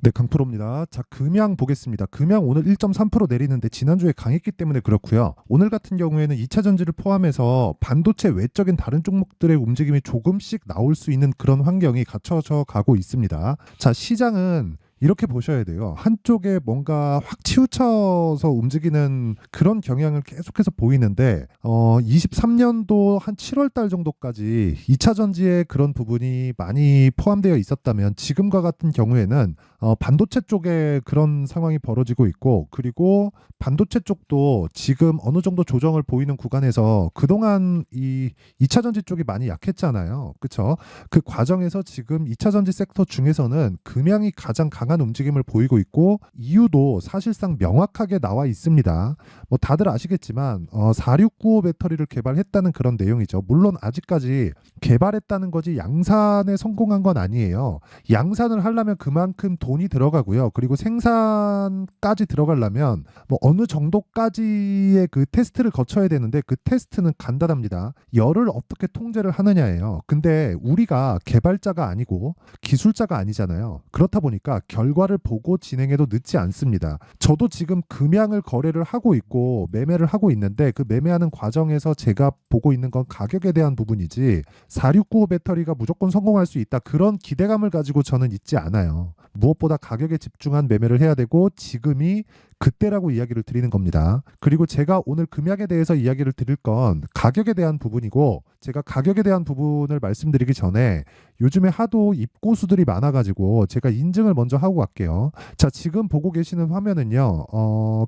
네, 강프로입니다. 자, 금양 보겠습니다. 금양 오늘 1.3% 내리는데 지난주에 강했기 때문에 그렇고요. 오늘 같은 경우에는 2차 전지를 포함해서 반도체 외적인 다른 종목들의 움직임이 조금씩 나올 수 있는 그런 환경이 갖춰져 가고 있습니다. 자, 시장은 이렇게 보셔야 돼요. 한쪽에 뭔가 확 치우쳐서 움직이는 그런 경향을 계속해서 보이는데 23년도 한 7월 달 정도까지 2차 전지에 그런 부분이 많이 포함되어 있었다면 지금과 같은 경우에는 반도체 쪽에 그런 상황이 벌어지고 있고, 그리고 반도체 쪽도 지금 어느 정도 조정을 보이는 구간에서 그동안 이 2차 전지 쪽이 많이 약했잖아요. 그렇죠? 그 과정에서 지금 2차 전지 섹터 중에서는 금양이 가장 강한 움직임을 보이고 있고, 이유도 사실상 명확하게 나와 있습니다. 뭐 다들 아시겠지만 4695 배터리를 개발했다는 그런 내용이죠. 물론 아직까지 개발했다는 거지 양산에 성공한 건 아니에요. 양산을 하려면 그만큼 돈이 들어가고요. 그리고 생산까지 들어가려면 뭐 어느 정도까지의 그 테스트를 거쳐야 되는데, 그 테스트는 간단합니다. 열을 어떻게 통제를 하느냐예요. 근데 우리가 개발자가 아니고 기술자가 아니잖아요. 그렇다 보니까 결과를 보고 진행해도 늦지 않습니다. 저도 지금 금양을 거래를 하고 있고 매매를 하고 있는데, 그 매매하는 과정에서 제가 보고 있는 건 가격에 대한 부분이지 4695 배터리가 무조건 성공할 수 있다, 그런 기대감을 가지고 저는 있지 않아요. 무엇보다 가격에 집중한 매매를 해야 되고 지금이 그때라고 이야기를 드리는 겁니다. 그리고 제가 오늘 금약에 대해서 이야기를 드릴 건 가격에 대한 부분이고, 제가 가격에 대한 부분을 말씀드리기 전에 요즘에 하도 입고수들이 많아가지고 제가 인증을 먼저 하고 갈게요. 자, 지금 보고 계시는 화면은요,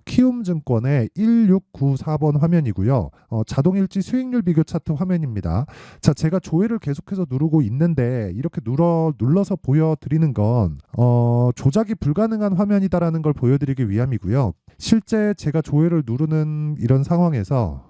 키움증권의 1694번 화면이고요. 자동일지 수익률 비교 차트 화면입니다. 자, 제가 조회를 계속해서 누르고 있는데 이렇게 눌러서 보여드리는 건 조작이 불가능한 화면이다라는 걸 보여드리기 위함이고요. 실제 제가 조회를 누르는 이런 상황에서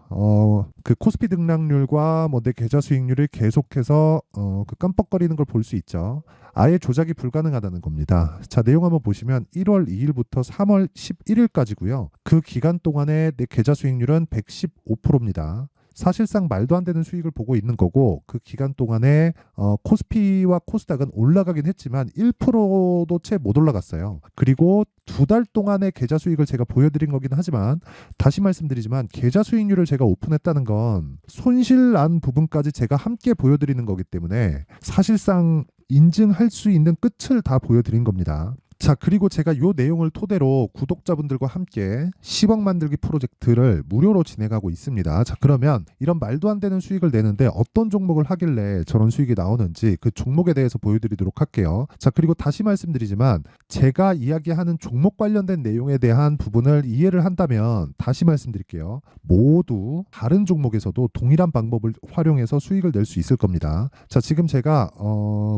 그 코스피 등락률과 뭐 내 계좌 수익률이 계속해서 그 깜빡거리는 걸 볼 수 있죠. 아예 조작이 불가능하다는 겁니다. 자, 내용 한번 보시면 1월 2일부터 3월 11일까지고요. 그 기간 동안에 내 계좌 수익률은 115%입니다. 사실상 말도 안 되는 수익을 보고 있는 거고, 그 기간 동안에 코스피와 코스닥은 올라가긴 했지만 1%도 채 못 올라갔어요. 그리고 2달 동안의 계좌 수익을 제가 보여드린 거긴 하지만, 다시 말씀드리지만 계좌 수익률을 제가 오픈했다는 건 손실 난 부분까지 제가 함께 보여드리는 거기 때문에 사실상 인증할 수 있는 끝을 다 보여드린 겁니다. 자, 그리고 제가 이 내용을 토대로 구독자분들과 함께 10억 만들기 프로젝트를 무료로 진행하고 있습니다. 자, 그러면 이런 말도 안 되는 수익을 내는데 어떤 종목을 하길래 저런 수익이 나오는지 그 종목에 대해서 보여드리도록 할게요. 자, 그리고 다시 말씀드리지만 제가 이야기하는 종목 관련된 내용에 대한 부분을 이해를 한다면 다시 말씀드릴게요. 모두 다른 종목에서도 동일한 방법을 활용해서 수익을 낼 수 있을 겁니다. 자, 지금 제가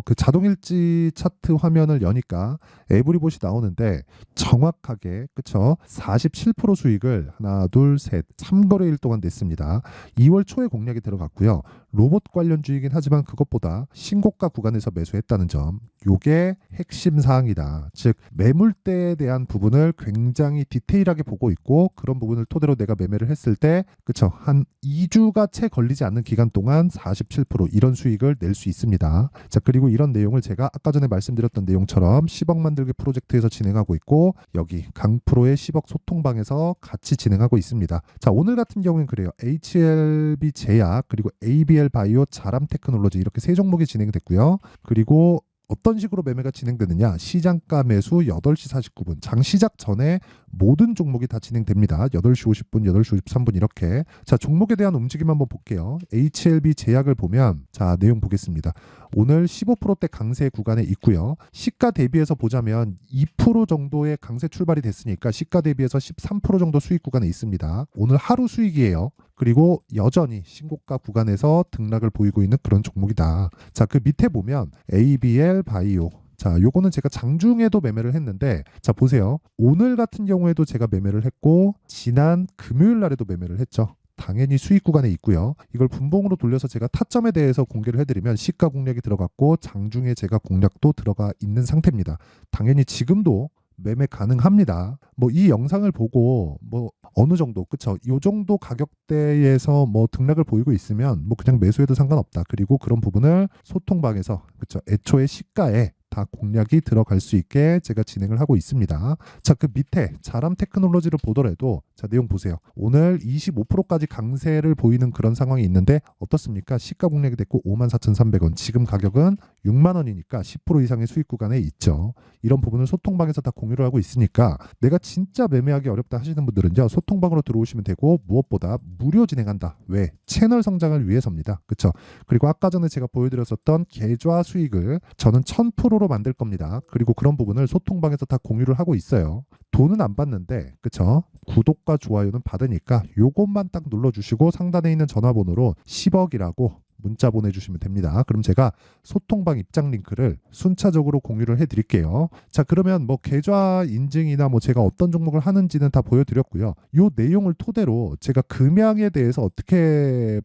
그 자동일지 차트 화면을 여니까 에브리봇이 나오는데 정확하게, 그쵸? 47% 수익을 하나, 둘, 셋, 3거래일 동안 냈습니다. 2월 초에 공략이 들어갔고요. 로봇 관련주이긴 하지만 그것보다 신고가 구간에서 매수했다는 점, 요게 핵심 사항이다. 즉 매물대에 대한 부분을 굉장히 디테일하게 보고 있고, 그런 부분을 토대로 내가 매매를 했을 때, 그쵸, 한 2주가 채 걸리지 않는 기간 동안 47% 이런 수익을 낼 수 있습니다. 자, 그리고 이런 내용을 제가 아까 전에 말씀드렸던 내용처럼 10억 만들기 프로젝트에서 진행하고 있고, 여기 강프로의 10억 소통방에서 같이 진행하고 있습니다. 자, 오늘 같은 경우는 그래요. HLB 제약 그리고 ABL 바이오 자람 테크놀로지, 이렇게 세 종목이 진행됐고요. 그리고 어떤 식으로 매매가 진행되느냐, 시장가 매수 8시 49분 장 시작 전에 모든 종목이 다 진행됩니다. 8시 50분, 8시 53분 이렇게. 자, 종목에 대한 움직임 한번 볼게요. HLB 제약을 보면, 자, 내용 보겠습니다. 오늘 15%대 강세 구간에 있고요. 시가 대비해서 보자면 2% 정도의 강세 출발이 됐으니까 시가 대비해서 13% 정도 수익 구간에 있습니다. 오늘 하루 수익이에요. 그리고 여전히 신고가 구간에서 등락을 보이고 있는 그런 종목이다. 자, 그 밑에 보면 ABL 바이오. 자, 요거는 제가 장중에도 매매를 했는데, 자, 보세요. 오늘 같은 경우에도 제가 매매를 했고, 지난 금요일 날에도 매매를 했죠. 당연히 수익 구간에 있고요. 이걸 분봉으로 돌려서 제가 타점에 대해서 공개를 해드리면 시가 공략이 들어갔고 장중에 제가 공략도 들어가 있는 상태입니다. 당연히 지금도 매매 가능합니다. 뭐 이 영상을 보고 뭐 어느 정도, 그쵸, 요 정도 가격대에서 뭐 등락을 보이고 있으면 뭐 그냥 매수해도 상관없다. 그리고 그런 부분을 소통방에서, 그쵸, 애초에 시가에 다 공략이 들어갈 수 있게 제가 진행을 하고 있습니다. 자, 그 밑에 자람 테크놀로지를 보더라도 자, 내용 보세요. 오늘 25%까지 강세를 보이는 그런 상황이 있는데 어떻습니까? 시가 공략이 됐고 54,300원. 지금 가격은 6만 원이니까 10% 이상의 수익 구간에 있죠. 이런 부분을 소통방에서 다 공유를 하고 있으니까 내가 진짜 매매하기 어렵다 하시는 분들은요. 소통방으로 들어오시면 되고 무엇보다 무료 진행한다. 왜? 채널 성장을 위해서입니다. 그렇죠? 그리고 아까 전에 제가 보여드렸었던 계좌 수익을 저는 1000%로 만들 겁니다. 그리고 그런 부분을 소통방에서 다 공유를 하고 있어요. 돈은 안 받는데 그쵸? 구독과 좋아요는 받으니까 요것만 딱 눌러주시고 상단에 있는 전화번호로 10억이라고 문자 보내주시면 됩니다. 그럼 제가 소통방 입장 링크를 순차적으로 공유를 해드릴게요. 자, 그러면 뭐 계좌 인증이나 뭐 제가 어떤 종목을 하는지는 다 보여드렸고요. 요 내용을 토대로 제가 금양에 대해서 어떻게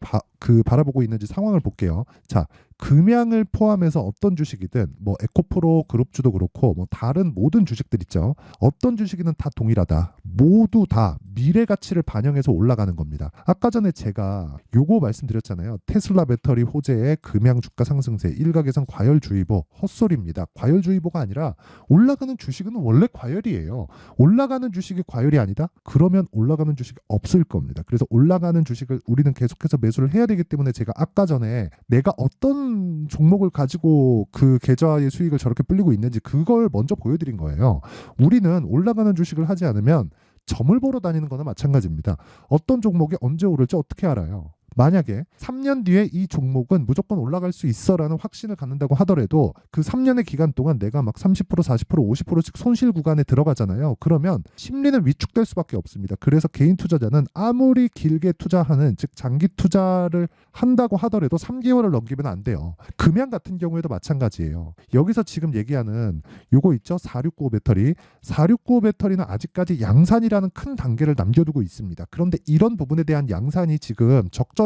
바라보고 있는지 상황을 볼게요. 자, 금양을 포함해서 어떤 주식이든 뭐 에코프로 그룹주도 그렇고 뭐 다른 모든 주식들 있죠. 어떤 주식이든 다 동일하다. 모두 다 미래 가치를 반영해서 올라가는 겁니다. 아까 전에 제가 요거 말씀드렸잖아요. 테슬라 배터리 호재의 금양 주가 상승세 일각에선 과열주의보 헛소리입니다. 과열주의보가 아니라 올라가는 주식은 원래 과열이에요. 올라가는 주식이 과열이 아니다? 그러면 올라가는 주식이 없을 겁니다. 그래서 올라가는 주식을 우리는 계속해서 매수를 해야 되기 때문에 제가 아까 전에 내가 어떤 종목을 가지고 그 계좌의 수익을 저렇게 불리고 있는지 그걸 먼저 보여드린 거예요. 우리는 올라가는 주식을 하지 않으면 점을 보러 다니는 거나 마찬가지입니다. 어떤 종목이 언제 오를지 어떻게 알아요? 만약에 3년 뒤에 이 종목은 무조건 올라갈 수 있어라는 확신을 갖는다고 하더라도 그 3년의 기간 동안 내가 막 30%, 40%, 50%씩 손실 구간에 들어가잖아요. 그러면 심리는 위축될 수밖에 없습니다. 그래서 개인 투자자는 아무리 길게 투자하는 즉 장기 투자를 한다고 하더라도 3개월을 넘기면 안 돼요. 금양 같은 경우에도 마찬가지예요. 여기서 지금 얘기하는 요거 있죠? 4695 배터리. 4695 배터리는 아직까지 양산이라는 큰 단계를 남겨두고 있습니다. 그런데 이런 부분에 대한 양산이 지금 적절한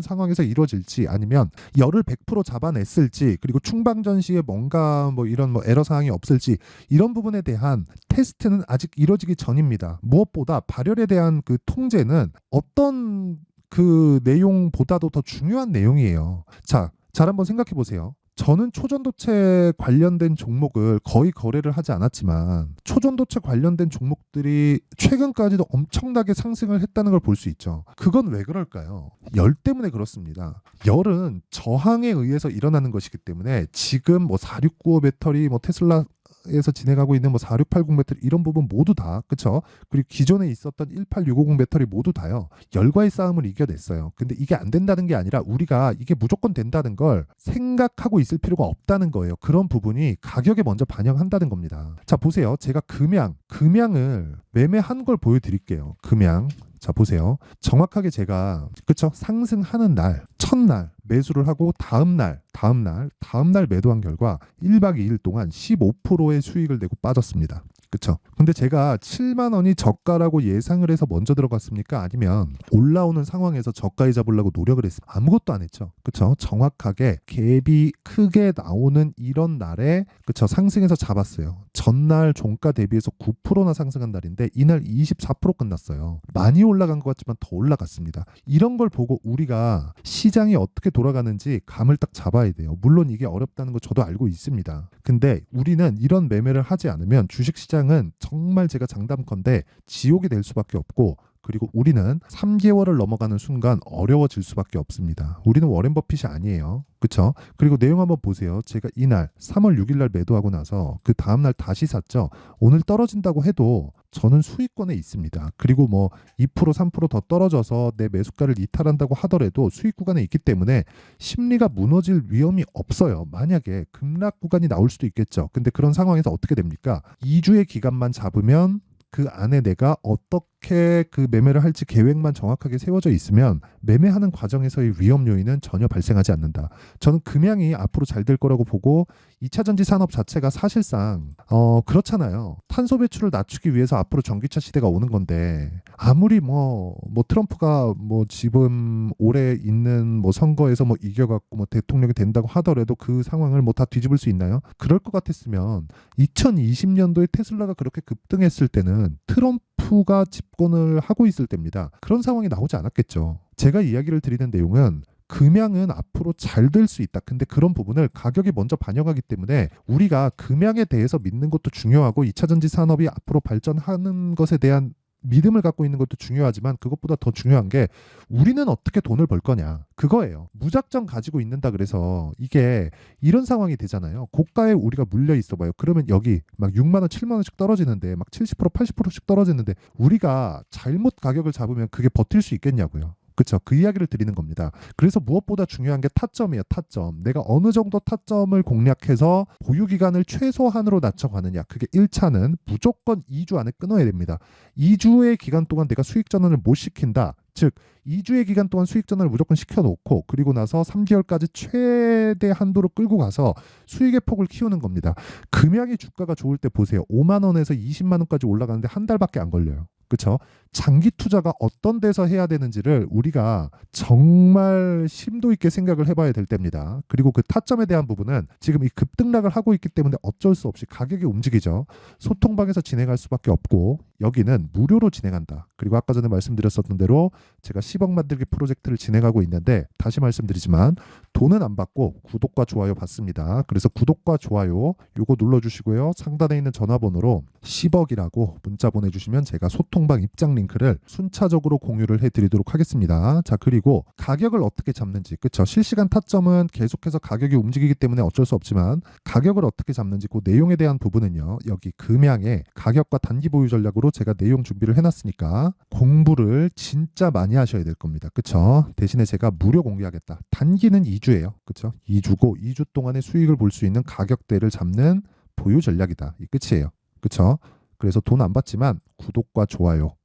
상황에서 이루어질지 아니면 열을 100% 잡아냈을지 그리고 충방전 시에 뭔가 뭐 이런 뭐 에러 사항이 없을지 이런 부분에 대한 테스트는 아직 이루어지기 전입니다. 무엇보다 발열에 대한 그 통제는 어떤 그 내용보다도 더 중요한 내용이에요. 자, 잘 한번 생각해 보세요. 저는 초전도체 관련된 종목을 거의 거래를 하지 않았지만 초전도체 관련된 종목들이 최근까지도 엄청나게 상승을 했다는 걸 볼 수 있죠. 그건 왜 그럴까요? 열 때문에 그렇습니다. 열은 저항에 의해서 일어나는 것이기 때문에 지금 뭐 4695 배터리 뭐 테슬라 에서 진행하고 있는 뭐 4680 배터리 이런 부분 모두 다 그쵸? 그리고 기존에 있었던 18650 배터리 모두 다요. 열과의 싸움을 이겨냈어요. 근데 이게 안 된다는 게 아니라 우리가 이게 무조건 된다는 걸 생각하고 있을 필요가 없다는 거예요. 그런 부분이 가격에 먼저 반영한다는 겁니다. 자, 보세요. 제가 금양을 매매한 걸 보여드릴게요. 금양. 자, 보세요. 정확하게 제가 그쵸? 상승하는 날, 첫날 매수를 하고 다음날 매도한 결과 1박 2일 동안 15%의 수익을 내고 빠졌습니다. 그쵸? 근데 제가 7만 원이 저가라고 예상을 해서 먼저 들어갔습니까? 아니면 올라오는 상황에서 저가에 잡으려고 노력을 했습니까? 아무것도 안 했죠. 그쵸? 정확하게 갭이 크게 나오는 이런 날에 그쵸? 상승해서 잡았어요. 전날 종가 대비해서 9%나 상승한 날인데 이날 24% 끝났어요. 많이 올라간 것 같지만 더 올라갔습니다. 이런 걸 보고 우리가 시장이 어떻게 돌아가는지 감을 딱 잡아야 돼요. 물론 이게 어렵다는 거 저도 알고 있습니다. 근데 우리는 이런 매매를 하지 않으면 주식시장은 정말 제가 장담컨대 지옥이 될 수밖에 없고 그리고 우리는 3개월을 넘어가는 순간 어려워질 수밖에 없습니다. 우리는 워렌 버핏이 아니에요. 그쵸? 그리고 내용 한번 보세요. 제가 이날 3월 6일 날 매도하고 나서 그 다음날 다시 샀죠. 오늘 떨어진다고 해도 저는 수익권에 있습니다. 그리고 뭐 2% 3% 더 떨어져서 내 매수가를 이탈한다고 하더라도 수익 구간에 있기 때문에 심리가 무너질 위험이 없어요. 만약에 급락 구간이 나올 수도 있겠죠. 근데 그런 상황에서 어떻게 됩니까? 2주의 기간만 잡으면 그 안에 내가 어떻게 그 매매를 할지 계획만 정확하게 세워져 있으면 매매하는 과정에서의 위험 요인은 전혀 발생하지 않는다. 저는 금양이 앞으로 잘 될 거라고 보고 2차전지 산업 자체가 사실상 그렇잖아요. 탄소 배출을 낮추기 위해서 앞으로 전기차 시대가 오는 건데 아무리 뭐 트럼프가 뭐 지금 올해 있는 뭐 선거에서 뭐 이겨갖고 뭐 대통령이 된다고 하더라도 그 상황을 뭐 다 뒤집을 수 있나요? 그럴 것 같았으면 2020년도에 테슬라가 그렇게 급등했을 때는 트럼프가 집권을 하고 있을 때입니다. 그런 상황이 나오지 않았겠죠. 제가 이야기를 드리는 내용은 금양은 앞으로 잘 될 수 있다. 근데 그런 부분을 가격이 먼저 반영하기 때문에 우리가 금양에 대해서 믿는 것도 중요하고 2차전지 산업이 앞으로 발전하는 것에 대한 믿음을 갖고 있는 것도 중요하지만 그것보다 더 중요한 게 우리는 어떻게 돈을 벌 거냐 그거예요. 무작정 가지고 있는다 그래서 이게 이런 상황이 되잖아요. 고가에 우리가 물려 있어 봐요. 그러면 여기 막 6만 원, 7만 원씩 떨어지는데 막 70%, 80%씩 떨어지는데 우리가 잘못 가격을 잡으면 그게 버틸 수 있겠냐고요. 그렇죠. 그 이야기를 드리는 겁니다. 그래서 무엇보다 중요한 게 타점이에요. 타점. 내가 어느 정도 타점을 공략해서 보유 기간을 최소한으로 낮춰가느냐. 그게 1차는 무조건 2주 안에 끊어야 됩니다. 2주의 기간 동안 내가 수익 전환을 못 시킨다. 즉 2주의 기간 동안 수익 전환을 무조건 시켜놓고 그리고 나서 3개월까지 최대 한도로 끌고 가서 수익의 폭을 키우는 겁니다. 금양이 주가가 좋을 때 보세요. 5만 원에서 20만 원까지 올라가는데 한 달밖에 안 걸려요. 그렇죠? 장기 투자가 어떤 데서 해야 되는지를 우리가 정말 심도 있게 생각을 해봐야 될 때입니다. 그리고 그 타점에 대한 부분은 지금 이 급등락을 하고 있기 때문에 어쩔 수 없이 가격이 움직이죠. 소통방에서 진행할 수밖에 없고 여기는 무료로 진행한다. 그리고 아까 전에 말씀드렸었던 대로 제가 10억 만들기 프로젝트를 진행하고 있는데 다시 말씀드리지만 돈은 안 받고 구독과 좋아요 받습니다. 그래서 구독과 좋아요 요거 눌러주시고요. 상단에 있는 전화번호로 10억이라고 문자 보내주시면 제가 소통방 입장 링크를 순차적으로 공유를 해드리도록 하겠습니다. 자, 그리고 가격을 어떻게 잡는지, 그쵸? 실시간 타점은 계속해서 가격이 움직이기 때문에 어쩔 수 없지만 가격을 어떻게 잡는지 그 내용에 대한 부분은요. 여기 금양의 가격과 단기 보유 전략으로 제가 내용 준비를 해놨으니까 공부를 진짜 많이 하셔야 될 겁니다. 그쵸? 대신에 제가 무료 공개하겠다. 단기는 2주예요. 그쵸? 2주고 2주 동안의 수익을 볼 수 있는 가격대를 잡는 보유 전략이다. 이 끝이에요. 그쵸? 그래서 돈 안 받지만 구독과 좋아요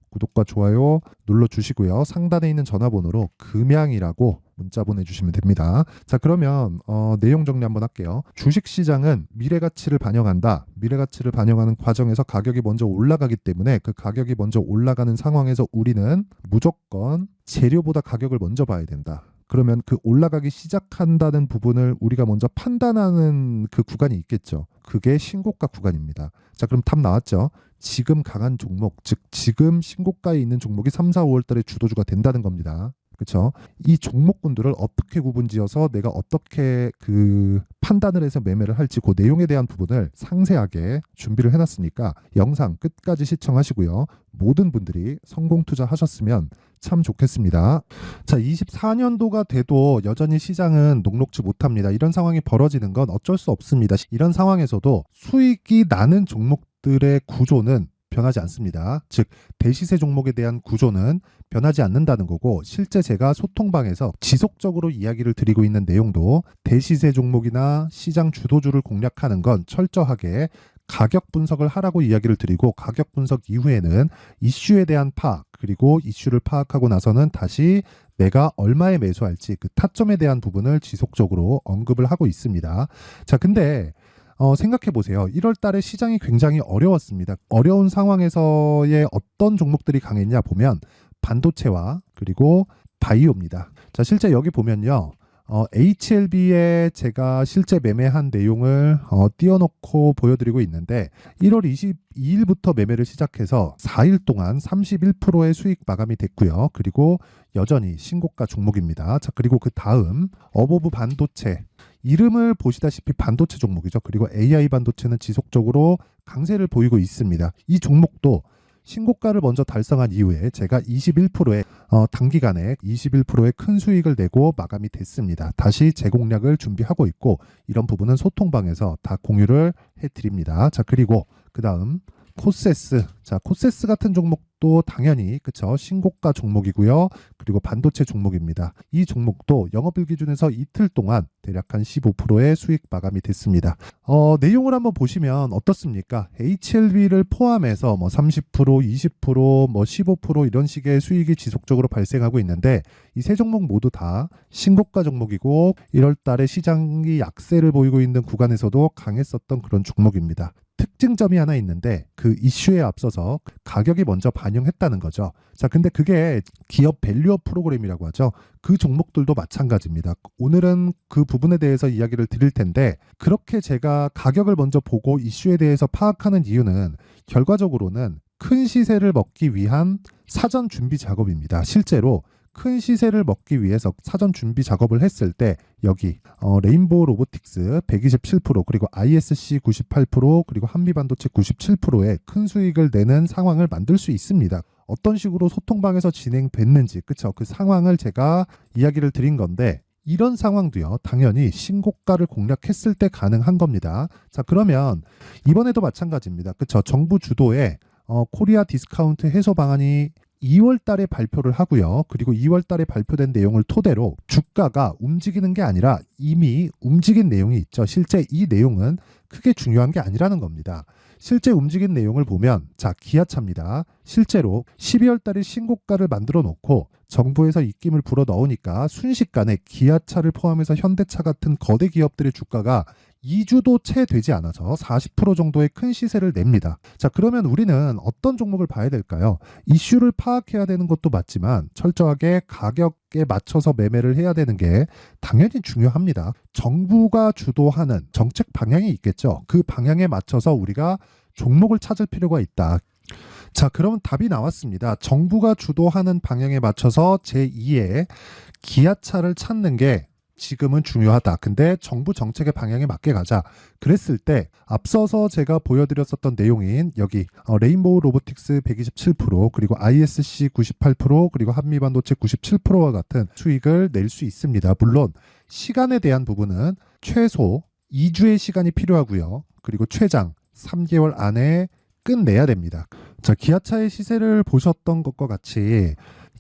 눌러주시고요. 상단에 있는 전화번호로 금양이라고 문자 보내주시면 됩니다. 자, 그러면 내용 정리 한번 할게요. 주식시장은 미래가치를 반영한다. 미래가치를 반영하는 과정에서 가격이 먼저 올라가기 때문에 그 가격이 먼저 올라가는 상황에서 우리는 무조건 재료보다 가격을 먼저 봐야 된다. 그러면 그 올라가기 시작한다는 부분을 우리가 먼저 판단하는 그 구간이 있겠죠. 그게 신고가 구간입니다. 자, 그럼 답 나왔죠? 지금 강한 종목, 즉 지금 신고가에 있는 종목이 3, 4, 5월 달에 주도주가 된다는 겁니다. 그렇죠? 이 종목군들을 어떻게 구분지어서 내가 어떻게 그 판단을 해서 매매를 할지 그 내용에 대한 부분을 상세하게 준비를 해놨으니까 영상 끝까지 시청하시고요. 모든 분들이 성공 투자하셨으면 참 좋겠습니다. 자, 24년도가 돼도 여전히 시장은 녹록지 못합니다. 이런 상황이 벌어지는 건 어쩔 수 없습니다. 이런 상황에서도 수익이 나는 종목들의 구조는 변하지 않습니다. 즉 대시세 종목에 대한 구조는 변하지 않는다는 거고 실제 제가 소통방에서 지속적으로 이야기를 드리고 있는 내용도 대시세 종목이나 시장 주도주를 공략하는 건 철저하게 가격 분석을 하라고 이야기를 드리고 가격 분석 이후에는 이슈에 대한 파악 그리고 이슈를 파악하고 나서는 다시 내가 얼마에 매수할지 그 타점에 대한 부분을 지속적으로 언급을 하고 있습니다. 자, 근데 생각해 보세요. 1월 달에 시장이 굉장히 어려웠습니다. 어려운 상황에서의 어떤 종목들이 강했냐 보면 반도체와 그리고 바이오입니다. 자, 실제 여기 보면요. HLB에 제가 실제 매매한 내용을 띄워놓고 보여드리고 있는데 1월 22일부터 매매를 시작해서 4일 동안 31%의 수익 마감이 됐고요. 그리고 여전히 신고가 종목입니다. 자, 그리고 그 다음 어보브 반도체 이름을 보시다시피 반도체 종목이죠. 그리고 AI 반도체는 지속적으로 강세를 보이고 있습니다. 이 종목도 신고가를 먼저 달성한 이후에 제가 21%의 단기간에 21%의 큰 수익을 내고 마감이 됐습니다. 다시 재공략을 준비하고 있고 이런 부분은 소통방에서 다 공유를 해드립니다. 자, 그리고 그 다음 코세스. 자, 코세스 같은 종목도 당연히 그쵸 신고가 종목이고요. 그리고 반도체 종목입니다. 이 종목도 영업일 기준에서 이틀 동안 대략 한 15%의 수익 마감이 됐습니다. 내용을 한번 보시면 어떻습니까? HLB를 포함해서 뭐 30%, 20%, 뭐 15% 이런 식의 수익이 지속적으로 발생하고 있는데 이 세 종목 모두 다 신고가 종목이고 1월 달에 시장이 약세를 보이고 있는 구간에서도 강했었던 그런 종목입니다. 특징점이 하나 있는데 그 이슈에 앞서서 가격이 먼저 반영했다는 거죠. 자, 근데 그게 기업 밸류업 프로그램이라고 하죠. 그 종목들도 마찬가지입니다. 오늘은 그 부분에 대해서 이야기를 드릴 텐데 그렇게 제가 가격을 먼저 보고 이슈에 대해서 파악하는 이유는 결과적으로는 큰 시세를 먹기 위한 사전 준비 작업입니다. 실제로 큰 시세를 먹기 위해서 사전 준비 작업을 했을 때 여기 레인보우 로보틱스 127% 그리고 ISC 98% 그리고 한미반도체 97%의 큰 수익을 내는 상황을 만들 수 있습니다. 어떤 식으로 소통방에서 진행됐는지 그쵸? 그 상황을 제가 이야기를 드린 건데 이런 상황도요 당연히 신고가를 공략했을 때 가능한 겁니다. 자 그러면 이번에도 마찬가지입니다. 그쵸? 정부 주도의 코리아 디스카운트 해소 방안이 2월 달에 발표를 하고요. 그리고 2월 달에 발표된 내용을 토대로 주가가 움직이는 게 아니라 이미 움직인 내용이 있죠. 실제 이 내용은 크게 중요한 게 아니라는 겁니다. 실제 움직인 내용을 보면 자 기아차입니다. 실제로 12월 달에 신고가를 만들어 놓고 정부에서 입김을 불어 넣으니까 순식간에 기아차를 포함해서 현대차 같은 거대 기업들의 주가가 2주도 채 되지 않아서 40% 정도의 큰 시세를 냅니다. 자, 그러면 우리는 어떤 종목을 봐야 될까요? 이슈를 파악해야 되는 것도 맞지만 철저하게 가격에 맞춰서 매매를 해야 되는 게 당연히 중요합니다. 정부가 주도하는 정책 방향이 있겠죠. 그 방향에 맞춰서 우리가 종목을 찾을 필요가 있다. 자, 그럼 답이 나왔습니다. 정부가 주도하는 방향에 맞춰서 제2의 기아차를 찾는 게 지금은 중요하다. 근데 정부 정책의 방향에 맞게 가자. 그랬을 때 앞서서 제가 보여드렸었던 내용인 여기 레인보우 로보틱스 127% 그리고 ISC 98% 그리고 한미반도체 97%와 같은 수익을 낼 수 있습니다. 물론 시간에 대한 부분은 최소 2주의 시간이 필요하고요. 그리고 최장 3개월 안에 끝내야 됩니다. 자, 기아차의 시세를 보셨던 것과 같이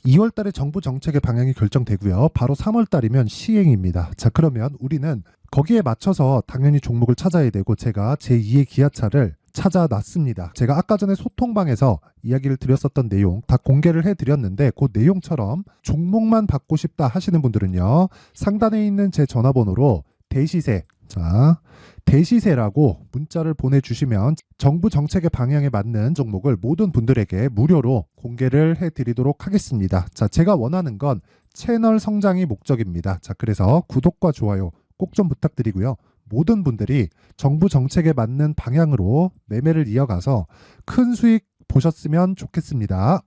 2월 달에 정부 정책의 방향이 결정되고요. 바로 3월 달이면 시행입니다. 자, 그러면 우리는 거기에 맞춰서 당연히 종목을 찾아야 되고 제가 제2의 기아차를 찾아놨습니다. 제가 아까 전에 소통방에서 이야기를 드렸었던 내용 다 공개를 해드렸는데 그 내용처럼 종목만 받고 싶다 하시는 분들은요. 상단에 있는 제 전화번호로 대시세 자 대시세라고 문자를 보내주시면 정부 정책의 방향에 맞는 종목을 모든 분들에게 무료로 공개를 해드리도록 하겠습니다. 자, 제가 원하는 건 채널 성장이 목적입니다. 자, 그래서 구독과 좋아요 꼭 좀 부탁드리고요. 모든 분들이 정부 정책에 맞는 방향으로 매매를 이어가서 큰 수익 보셨으면 좋겠습니다.